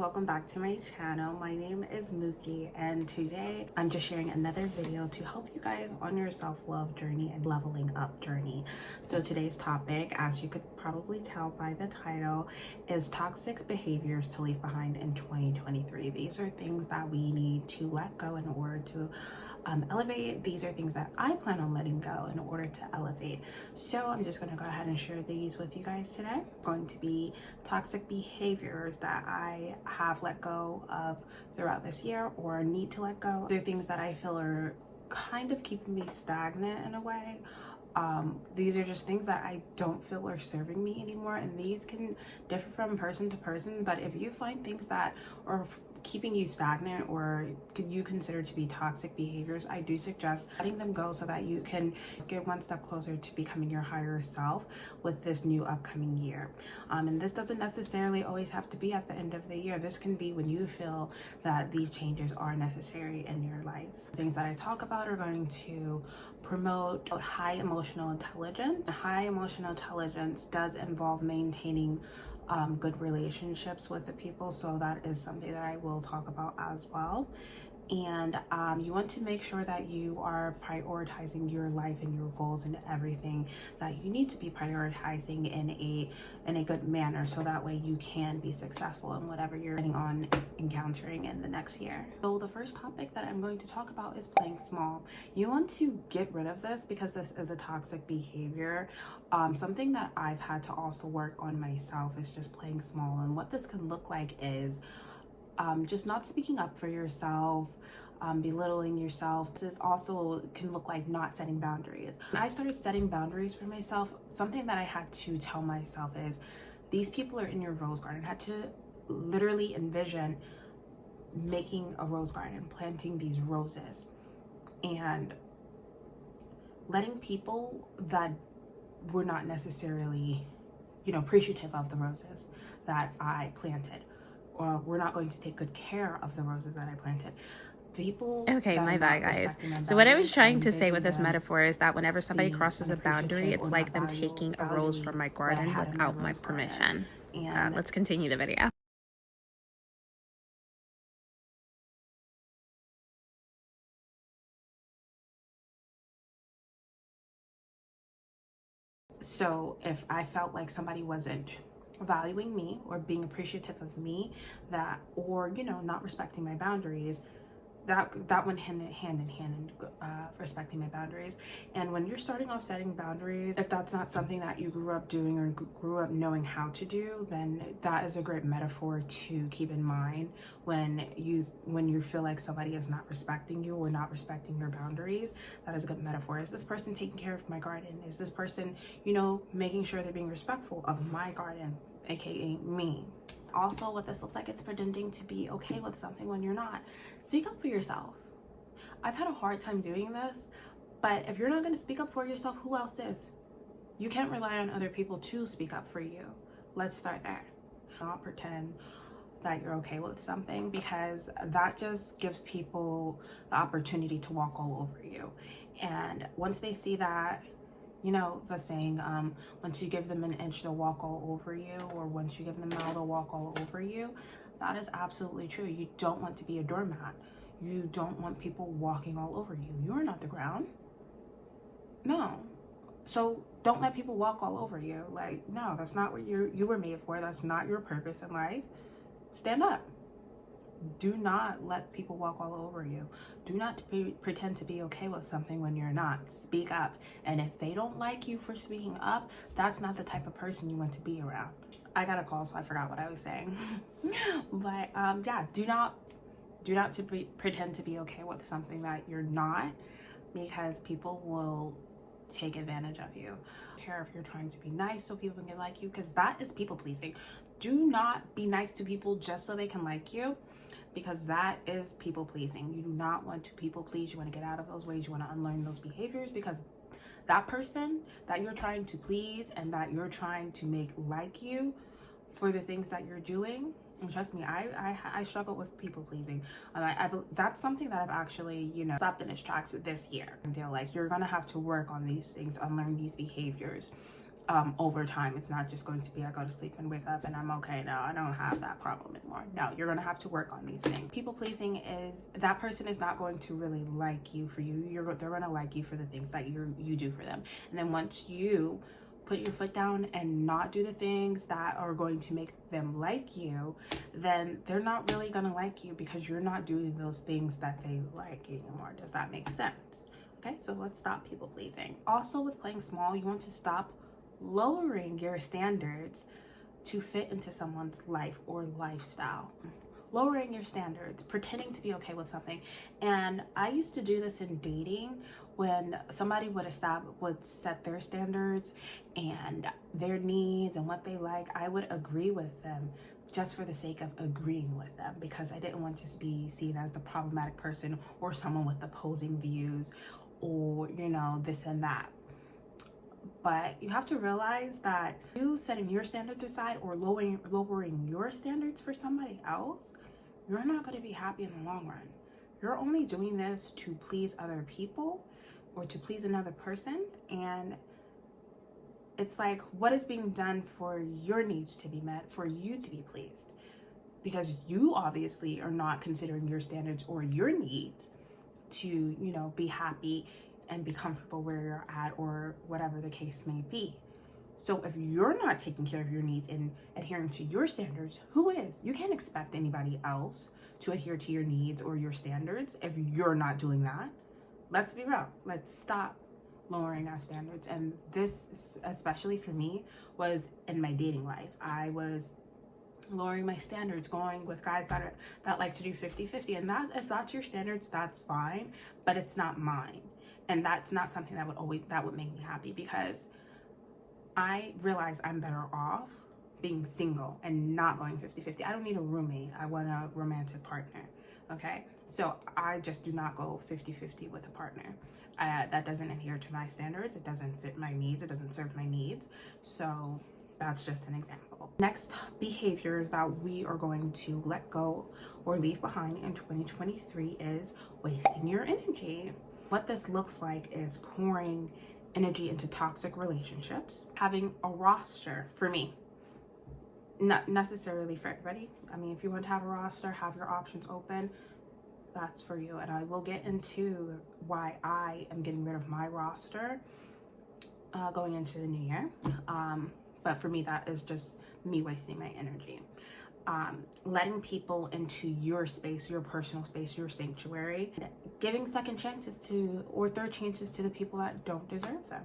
welcome back to my channel. My name is Mookie, and today I'm just sharing another video to help you guys on your self-love journey and leveling up journey. So today's topic, as you could probably tell by the title, is toxic behaviors to leave behind in 2023. These are things that we need to let go in order to elevate. These are things that I plan on letting go in order to elevate. So I'm just going to go ahead and share these with you guys today. Going to be toxic behaviors that I have let go of throughout this year or need to let go. They're things that I feel are kind of keeping me stagnant in a way. These are just things that I don't feel are serving me anymore, and these can differ from person to person. But if you find things that are keeping you stagnant or could you consider to be toxic behaviors, I do suggest letting them go so that you can get one step closer to becoming your higher self with this new upcoming year. And this doesn't necessarily always have to be at the end of the year. This can be when you feel that these changes are necessary in your life. Things that I talk about are going to promote high emotional intelligence. High emotional intelligence does involve maintaining good relationships with the people, so that is something that I will talk about as well. And you want to make sure that you are prioritizing your life and your goals and everything that you need to be prioritizing in a good manner, so that way you can be successful in whatever you're planning on encountering in the next year. So the first topic that I'm going to talk about is playing small. You want to get rid of this because this is a toxic behavior. Something that I've had to also work on myself is just playing small, and what this can look like is just not speaking up for yourself, belittling yourself. This also can look like not setting boundaries. When I started setting boundaries for myself, something that I had to tell myself is, these people are in your rose garden. I had to literally envision making a rose garden, planting these roses, and letting people that were not necessarily, appreciative of the roses that I planted, or we're not going to take good care of the roses that I planted. Okay, my bad, guys. So what I was trying to say with this metaphor is that whenever somebody crosses a boundary, it's like them taking a rose from my garden without my permission. Let's continue the video. So if I felt like somebody wasn't valuing me or being appreciative of me, or not respecting my boundaries, that went hand in hand in respecting my boundaries. And when you're starting off setting boundaries, if that's not something that you grew up doing or grew up knowing how to do, then that is a great metaphor to keep in mind when you feel like somebody is not respecting you or not respecting your boundaries. That is a good metaphor. Is this person taking care of my garden? Is this person, making sure they're being respectful of my garden, aka me? Also, what this looks like is pretending to be okay with something when you're not. Speak up for yourself. I've had a hard time doing this, but if you're not going to speak up for yourself, who else is? You can't rely on other people to speak up for you. Let's start there. Not pretend that you're okay with something, because that just gives people the opportunity to walk all over you. And once they see that, the saying, once you give them an inch, they'll walk all over you, or once you give them a mile, they'll walk all over you. That is absolutely true. You don't want to be a doormat. You don't want people walking all over you. You're not the ground. No. So don't let people walk all over you. No, that's not what you were made for. That's not your purpose in life. Stand up. Do not let people walk all over you. Do not pretend to be okay with something when you're not. Speak up. And if they don't like you for speaking up, that's not the type of person you want to be around. I got a call, so I forgot what I was saying. But yeah, do not pretend to be okay with something that you're not, because people will take advantage of you. Care if you're trying to be nice so people can like you, because that is people pleasing. Do not be nice to people just so they can like you, because that is people pleasing. You do not want to people please. You want to get out of those ways. You want to unlearn those behaviors, because that person that you're trying to please and that you're trying to make like you for the things that you're doing, and trust me, I struggle with people pleasing. That's something that I've actually, stopped in its tracks this year. I feel like you're gonna have to work on these things, unlearn these behaviors. over time. It's not just going to be I go to sleep and wake up and I'm okay now. I don't have that problem anymore. No, you're going to have to work on these things. People pleasing is that person is not going to really like you for you. They're going to like you for the things that you do for them. And then once you put your foot down and not do the things that are going to make them like you, then they're not really going to like you because you're not doing those things that they like anymore. Does that make sense? Okay, so let's stop people pleasing. Also, with playing small, you want to stop lowering your standards to fit into someone's life or lifestyle. Lowering your standards, pretending to be okay with something. And I used to do this in dating when somebody would set their standards and their needs and what they like. I would agree with them just for the sake of agreeing with them, because I didn't want to be seen as the problematic person or someone with opposing views or, you know, this and that. But you have to realize that you setting your standards aside or lowering your standards for somebody else, you're not going to be happy in the long run. You're only doing this to please other people or to please another person. And it's like, what is being done for your needs to be met, for you to be pleased? Because you obviously are not considering your standards or your needs to, you know, be happy and be comfortable where you're at or whatever the case may be. So if you're not taking care of your needs and adhering to your standards, who is? You can't expect anybody else to adhere to your needs or your standards if you're not doing that. Let's be real. Let's stop lowering our standards. And this, especially for me, was in my dating life. I was lowering my standards, going with guys that like to do 50-50. And that, if that's your standards, that's fine, but it's not mine. And that's not something that would make me happy, because I realize I'm better off being single and not going 50-50. I don't need a roommate. I want a romantic partner. Okay, so I just do not go 50-50 with a partner. That doesn't adhere to my standards. It doesn't fit my needs. It doesn't serve my needs. So that's just an example. Next behavior that we are going to let go or leave behind in 2023 is wasting your energy. What this looks like is pouring energy into toxic relationships, having a roster. For me, not necessarily for everybody. I mean, if you want to have a roster, have your options open, that's for you. And I will get into why I am getting rid of my roster going into the new year. But for me, that is just me wasting my energy. Letting people into your space, your personal space, your sanctuary, giving second chances to or third chances to the people that don't deserve them.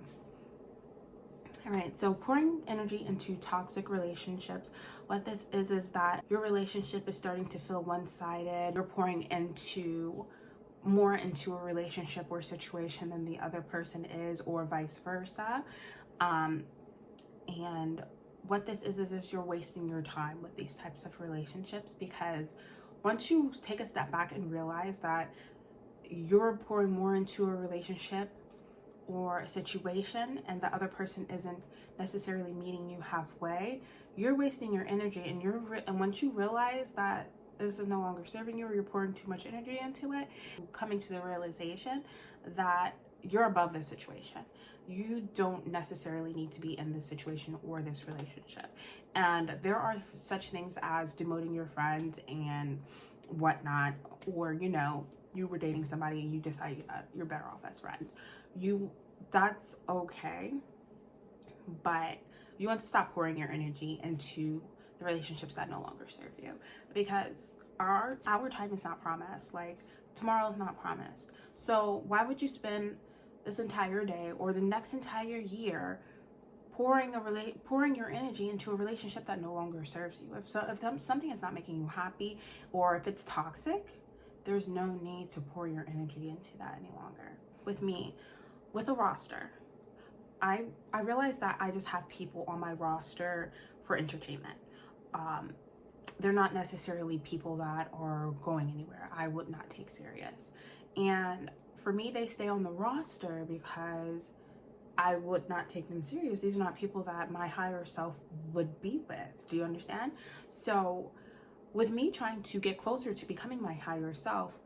All right, so pouring energy into toxic relationships, what this is that your relationship is starting to feel one-sided. You're pouring more into a relationship or situation than the other person is, or vice versa. And what this is you're wasting your time with these types of relationships, because once you take a step back and realize that you're pouring more into a relationship or a situation and the other person isn't necessarily meeting you halfway, you're wasting your energy. And once you realize that this is no longer serving you or you're pouring too much energy into it, coming to the realization that you're above this situation. You don't necessarily need to be in this situation or this relationship. And there are such things as demoting your friends and whatnot, or, you know, you were dating somebody and you decide you're better off as friends. That's okay, but you want to stop pouring your energy into the relationships that no longer serve you, because our time is not promised. Like, tomorrow is not promised. So why would you spend this entire day or the next entire year pouring your energy into a relationship that no longer serves you? If something is not making you happy, or if it's toxic, there's no need to pour your energy into that any longer. With me, with a roster, I realize that I just have people on my roster for entertainment. They're not necessarily people that are going anywhere. I would not take serious. And for me, they stay on the roster because I would not take them serious. These are not people that my higher self would be with. Do you understand? So with me trying to get closer to becoming my higher self,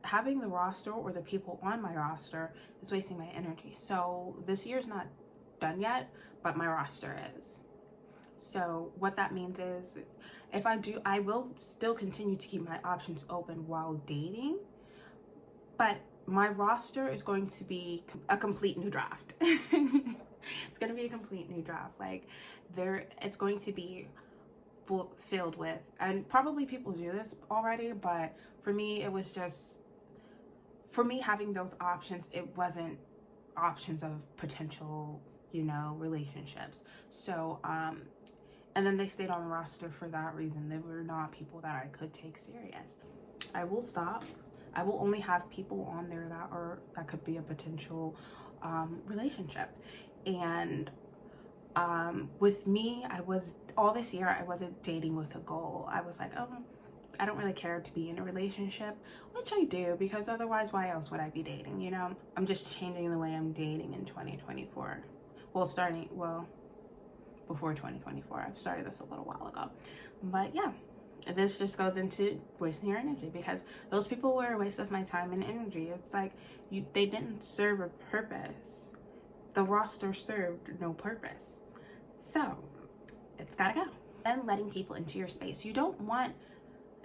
having the roster or the people on my roster is wasting my energy. So this year's not done yet, but my roster is. So what that means is if I do, I will still continue to keep my options open while dating, but my roster is going to be a complete new draft. It's going to be a complete new draft. Like it's going to be filled with, and probably people do this already, but for me, it was just, for me having those options, it wasn't options of potential, you know, relationships. So, and then they stayed on the roster for that reason. They were not people that I could take serious. I will stop. I will only have people on there that could be a potential relationship. And with me, all this year, I wasn't dating with a goal. I was like, oh, I don't really care to be in a relationship, which I do, because otherwise, why else would I be dating, you know? I'm just changing the way I'm dating in 2024. Well, before 2024. I've started this a little while ago. But yeah, this just goes into wasting your energy, because those people were a waste of my time and energy. It's like they didn't serve a purpose. The roster served no purpose. So it's gotta go. And letting people into your space. You don't want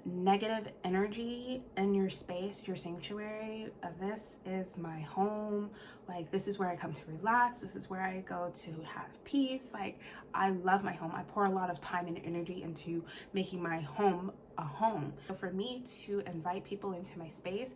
negative energy in your space, your sanctuary. This is my home. Like, this is where I come to relax. This is where I go to have peace. Like, I love my home. I pour a lot of time and energy into making my home a home. So for me to invite people into my space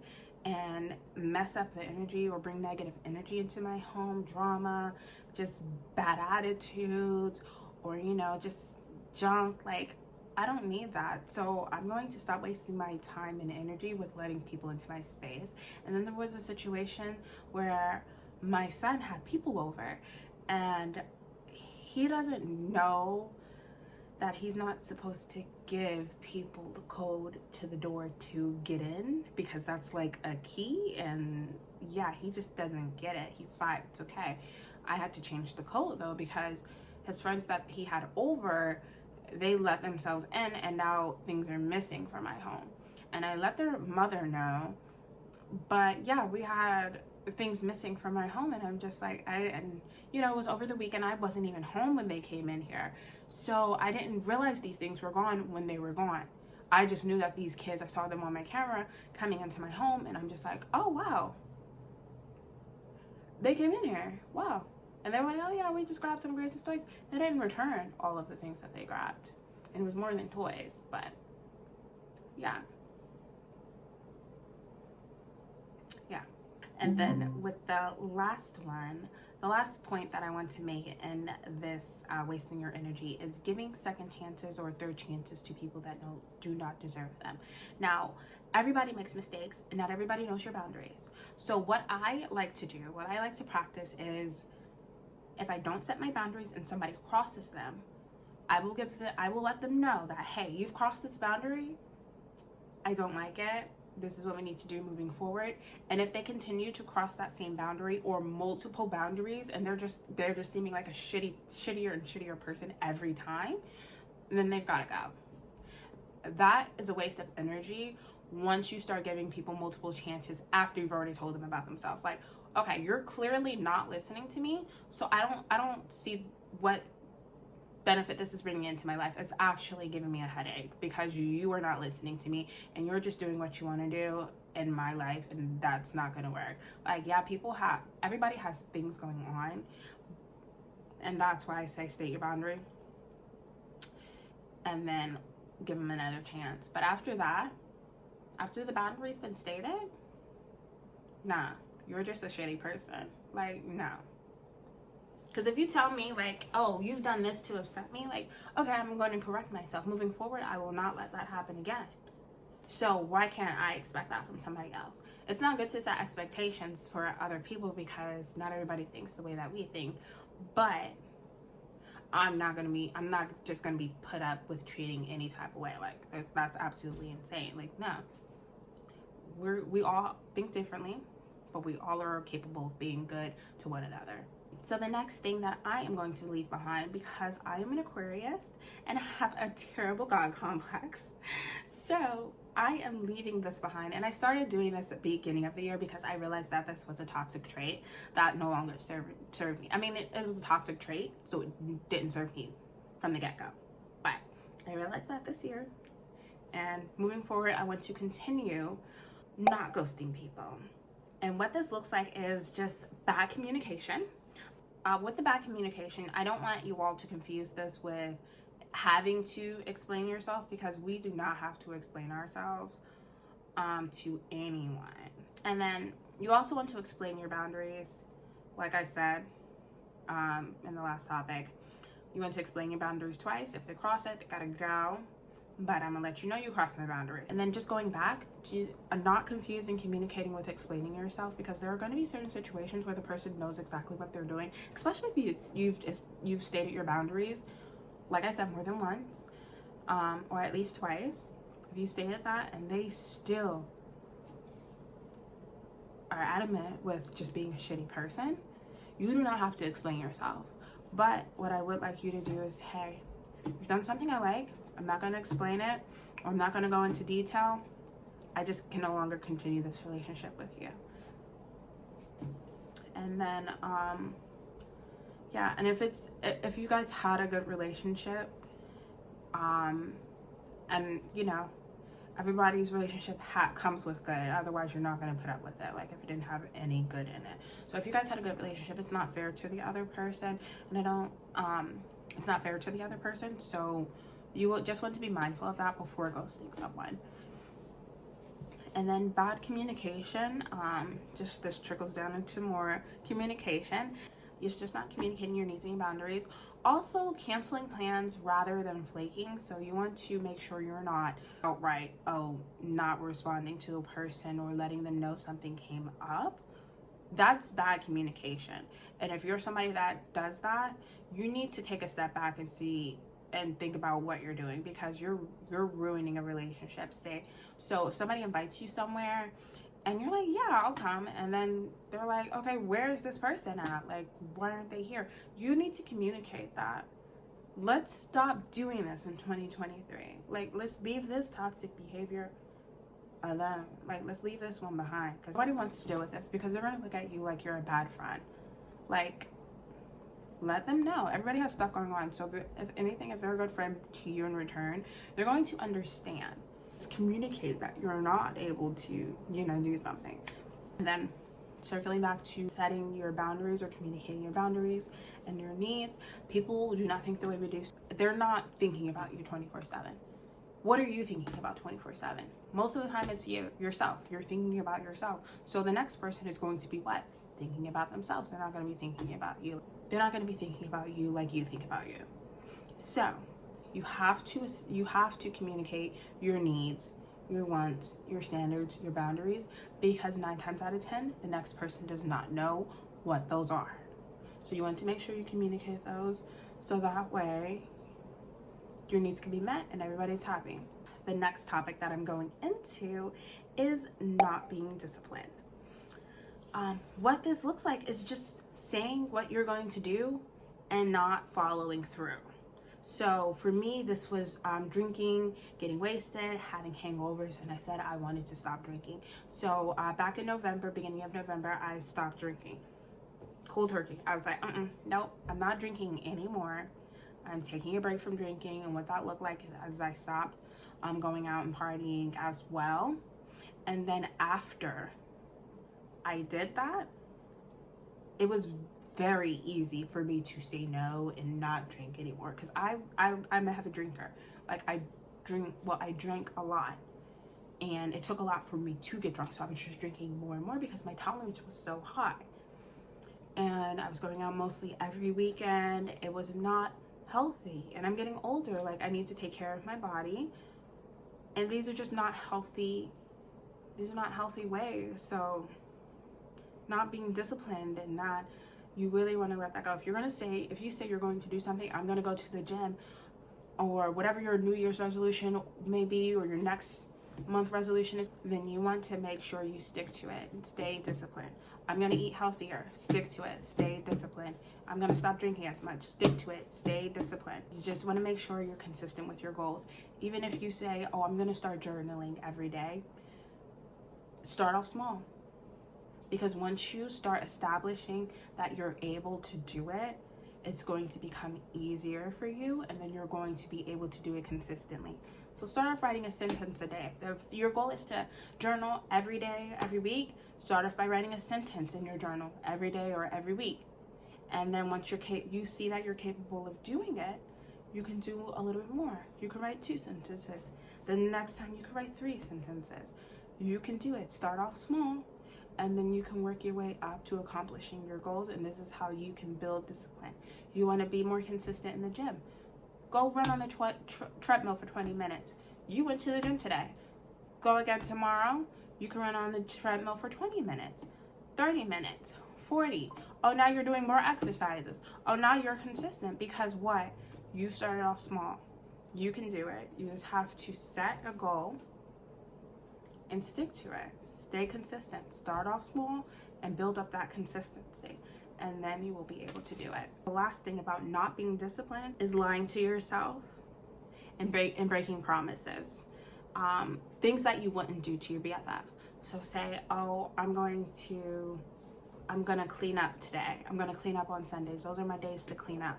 and mess up the energy or bring negative energy into my home, drama, just bad attitudes, or, you know, just junk, like, I don't need that. So I'm going to stop wasting my time and energy with letting people into my space. And then there was a situation where my son had people over, and he doesn't know that he's not supposed to give people the code to the door to get in, because that's like a key. And yeah, he just doesn't get it. He's 5, it's okay. I had to change the code though, because his friends that he had over, they let themselves in, and now things are missing from my home. And I let their mother know, but yeah, we had things missing from my home, and I'm just like, and you know, it was over the weekend. I wasn't even home when they came in here, so I didn't realize these things were gone when they were gone. I just knew that these kids, I saw them on my camera coming into my home, and I'm just like, oh wow, they came in here, wow. And they were like, oh yeah, we just grabbed some Grayson's toys. They didn't return all of the things that they grabbed. And it was more than toys, but yeah. Yeah. And then with the last one, the last point that I want to make in this wasting your energy is giving second chances or third chances to people that do not deserve them. Now, everybody makes mistakes, and not everybody knows your boundaries. So what I like to do, what I like to practice is, if I don't set my boundaries and somebody crosses them, I will let them know that, hey, you've crossed this boundary. I don't like it. This is what we need to do moving forward. And if they continue to cross that same boundary or multiple boundaries, and they're just seeming like a shittier and shittier person every time, then they've got to go. That is a waste of energy once you start giving people multiple chances after you've already told them about themselves. Like, okay, you're clearly not listening to me, so I don't see what benefit this is bringing into my life. It's actually giving me a headache, because you are not listening to me, and you're just doing what you want to do in my life, and that's not going to work. Like, yeah, everybody has things going on, and that's why I say state your boundary and then give them another chance. But after that, after the boundary's been stated, nah, you're just a shitty person. Like, no. Because if you tell me, like, oh, you've done this to upset me, like, okay, I'm going to correct myself. Moving forward, I will not let that happen again. So why can't I expect that from somebody else? It's not good to set expectations for other people, because not everybody thinks the way that we think. But I'm not just going to be put up with treating any type of way. Like, that's absolutely insane. Like, no. We all think differently, but we all are capable of being good to one another. So the next thing that I am going to leave behind, because I am an Aquarius and I have a terrible God complex, so I am leaving this behind. And I started doing this at the beginning of the year because I realized that this was a toxic trait that no longer served me. I mean, it was a toxic trait, so it didn't serve me from the get-go. But I realized that this year, and moving forward, I want to continue not ghosting people. And what this looks like is just bad communication. With the bad communication, I don't want you all to confuse this with having to explain yourself, because we do not have to explain ourselves to anyone. And then you also want to explain your boundaries. Like I said in the last topic, you want to explain your boundaries twice. If they cross it, they gotta go. But I'm gonna let you know you crossed my boundaries. And then just going back to not confusing communicating with explaining yourself, because there are going to be certain situations where the person knows exactly what they're doing, especially if you've stated your boundaries, like I said, more than once, or at least twice. If you stated that and they still are adamant with just being a shitty person, you do not have to explain yourself. But what I would like you to do is, hey, you've done something I like. I'm not going to explain it, or I'm not going to go into detail. I just can no longer continue this relationship with you. And then, yeah, and if you guys had a good relationship, and you know, everybody's relationship comes with good, otherwise you're not going to put up with it, like if it didn't have any good in it. So if you guys had a good relationship, it's not fair to the other person, and it's not fair to the other person, so you will just want to be mindful of that before ghosting someone. And then bad communication, just this trickles down into more communication. You're just not communicating your needs and your boundaries. Also, canceling plans rather than flaking. So you want to make sure you're not outright, not responding to a person or letting them know something came up. That's bad communication. And if you're somebody that does that, you need to take a step back and think about what you're doing, because you're ruining a relationship. So if somebody invites you somewhere and you're like, yeah, I'll come, and then they're like, okay, where is this person at? Like, why aren't they here? You need to communicate that. Let's stop doing this in 2023. Like, let's leave this toxic behavior alone. Like, let's leave this one behind, because nobody wants to deal with this, because they're going to look at you like you're a bad friend. Like, let them know. Everybody has stuff going on. So if anything, if they're a good friend to you in return, they're going to understand. Just communicate that you're not able to, do something. And then circling back to setting your boundaries or communicating your boundaries and your needs, people do not think the way we do. They're not thinking about you 24/7. What are you thinking about 24/7? Most of the time it's yourself. You're thinking about yourself. So the next person is going to be what? Thinking about themselves. They're not going to be thinking about you. They're not going to be thinking about you like you think about you. So you have to communicate your needs, your wants, your standards, your boundaries, because 9 times out of 10, the next person does not know what those are. So you want to make sure you communicate those, so that way your needs can be met and everybody's happy. The next topic that I'm going into is not being disciplined. What this looks like is just saying what you're going to do and not following through. So for me, this was drinking, getting wasted, having hangovers, and I said I wanted to stop drinking. So back in November, beginning of November, I stopped drinking. Cold turkey. I was like, nope, I'm not drinking anymore. I'm taking a break from drinking. And what that looked like as I stopped going out and partying as well. And then after I did that, it was very easy for me to say no and not drink anymore, because I'm a heavy drinker. Like, I drank a lot, and it took a lot for me to get drunk, so I was just drinking more and more because my tolerance was so high. And I was going out mostly every weekend. It was not healthy, and I'm getting older. Like, I need to take care of my body, and these are just not healthy. These are not healthy ways. So not being disciplined in that, you really want to let that go. If you say you're going to do something, I'm going to go to the gym, or whatever your New Year's resolution may be, or your next month resolution is, then you want to make sure you stick to it and stay disciplined. I'm going to eat healthier. Stick to it. Stay disciplined. I'm going to stop drinking as much. Stick to it. Stay disciplined. You just want to make sure you're consistent with your goals. Even if you say, oh, I'm going to start journaling every day, start off small. Because once you start establishing that you're able to do it, it's going to become easier for you, and then you're going to be able to do it consistently. So start off writing a sentence a day. If your goal is to journal every day, every week, start off by writing a sentence in your journal every day or every week. And then once you see that you're capable of doing it, you can do a little bit more. You can write 2 sentences. The next time you can write 3 sentences. You can do it. Start off small, and then you can work your way up to accomplishing your goals. And this is how you can build discipline. You want to be more consistent in the gym. Go run on the treadmill for 20 minutes. You went to the gym today. Go again tomorrow. You can run on the treadmill for 20 minutes, 30 minutes, 40. Oh, now you're doing more exercises. Oh, now you're consistent because what? You started off small. You can do it. You just have to set a goal and stick to it. Stay consistent. Start off small and build up that consistency, and then you will be able to do it. The last thing about not being disciplined is lying to yourself and breaking promises. Things that you wouldn't do to your BFF. So say, oh, I'm gonna clean up today. I'm gonna clean up on Sundays. Those are my days to clean up.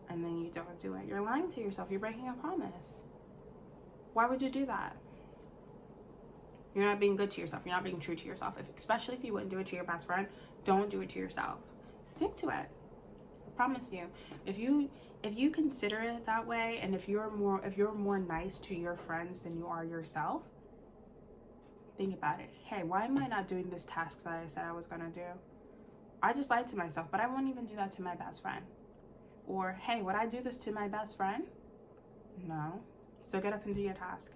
And then you don't do it. You're lying to yourself. You're breaking a promise. Why would you do that? You're not being good to yourself. You're not being true to yourself. Especially if you wouldn't do it to your best friend, don't do it to yourself. Stick to it. I promise you. If you consider it that way, and if you're more nice to your friends than you are yourself, think about it. Hey, why am I not doing this task that I said I was gonna do? I just lied to myself, but I won't even do that to my best friend. Or, hey, would I do this to my best friend? No. So get up and do your task.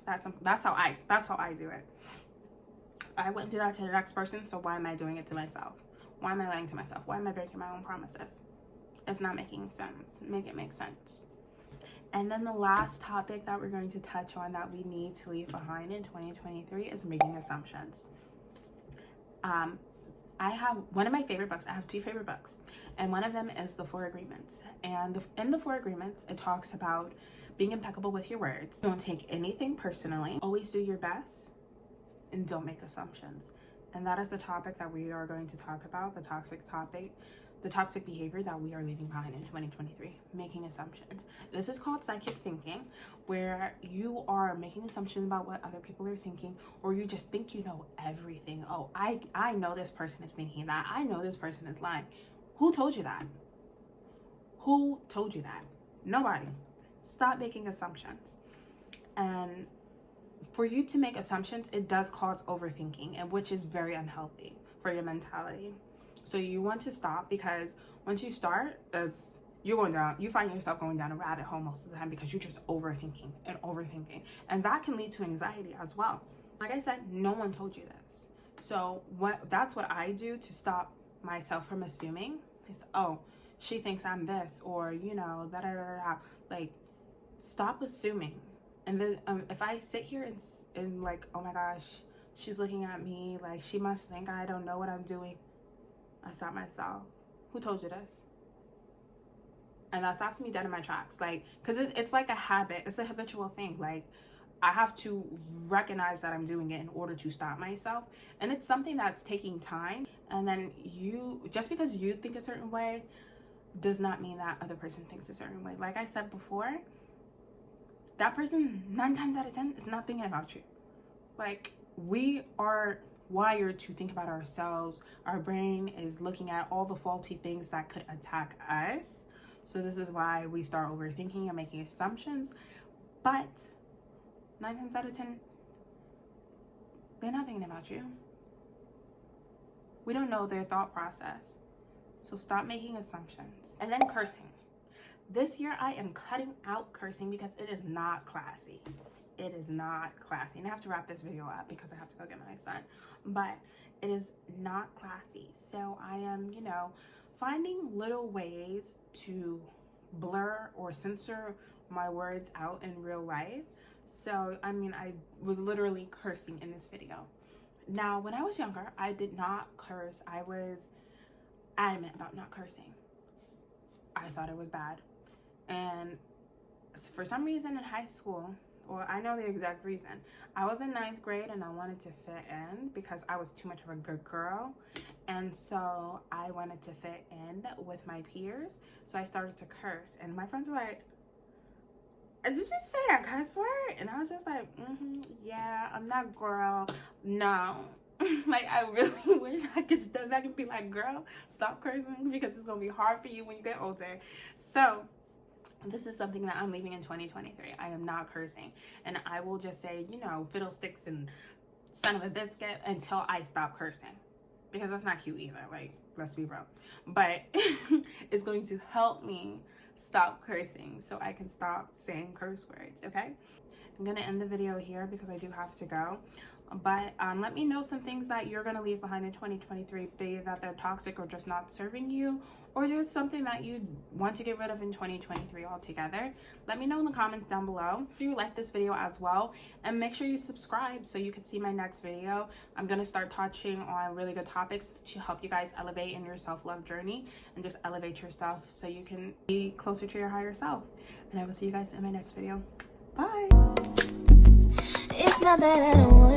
That's how I do it. I wouldn't do that to the next person, so why am I doing it to myself? Why am I lying to myself? Why am I breaking my own promises? It's not making sense. Make it make sense. And then the last topic that we're going to touch on that we need to leave behind in 2023 is making assumptions. I have one of my favorite books. I have 2 favorite books, and one of them is The 4 Agreements. And in the 4 Agreements, it talks about being impeccable with your words. Don't take anything personally. Always do your best, and don't make assumptions. And that is the topic that we are going to talk about, the toxic behavior that we are leaving behind in 2023, making assumptions. This is called psychic thinking, where you are making assumptions about what other people are thinking, or you just think you know everything. Oh, I know this person is thinking that. I know this person is lying. Who told you that? Who told you that? Nobody. Stop making assumptions. And for you to make assumptions, it does cause overthinking, and which is very unhealthy for your mentality. So you want to stop, because once you start, you find yourself going down a rabbit hole most of the time because you're just overthinking, and that can lead to anxiety as well. Like I said, no one told you this. So that's what I do to stop myself from assuming is, oh, she thinks I'm this, or like, stop assuming. And then if I sit here and like, oh my gosh, she's looking at me like she must think I don't know what I'm doing, I stop myself. Who told you this? And that stops me dead in my tracks. Like, because it's like a habit. It's a habitual thing. Like, I have to recognize that I'm doing it in order to stop myself. And it's something that's taking time. And then just because you think a certain way does not mean that other person thinks a certain way. Like I said before, that person 9 times out of 10 is not thinking about you. Like, we are wired to think about ourselves. Our brain is looking at all the faulty things that could attack us. So this is why we start overthinking and making assumptions. But 9 times out of 10, they're not thinking about you. We don't know their thought process. So stop making assumptions. And then cursing. This year I am cutting out cursing because it is not classy. It is not classy. And I have to wrap this video up because I have to go get my son. But it is not classy. So I am, finding little ways to blur or censor my words out in real life So, I mean, I was literally cursing in this video. Now, when I was younger, I did not curse. I was adamant about not cursing. I thought it was bad. And for some reason in high school, well, I know the exact reason. I was in 9th grade and I wanted to fit in because I was too much of a good girl. And so I wanted to fit in with my peers. So I started to curse. And my friends were like, did you say a cuss word? And I was just like, yeah, I'm that girl. No. Like, I really wish I could step back and be like, girl, stop cursing, because it's going to be hard for you when you get older. So this is something that I'm leaving in 2023. I am not cursing. And I will just say, you know, fiddlesticks and son of a biscuit until I stop cursing. Because that's not cute either. Like, let's be real. But it's going to help me stop cursing so I can stop saying curse words, okay? I'm going to end the video here because I do have to go. But let me know some things that you're going to leave behind in 2023, be that they're toxic or just not serving you, or just something that you want to get rid of in 2023 altogether. Let me know in the comments down below. Do you like this video as well? And make sure you subscribe so you can see my next video. I'm going to start touching on really good topics to help you guys elevate in your self-love journey and just elevate yourself so you can be closer to your higher self. And I will see you guys in my next video. Bye! It's not that I don't want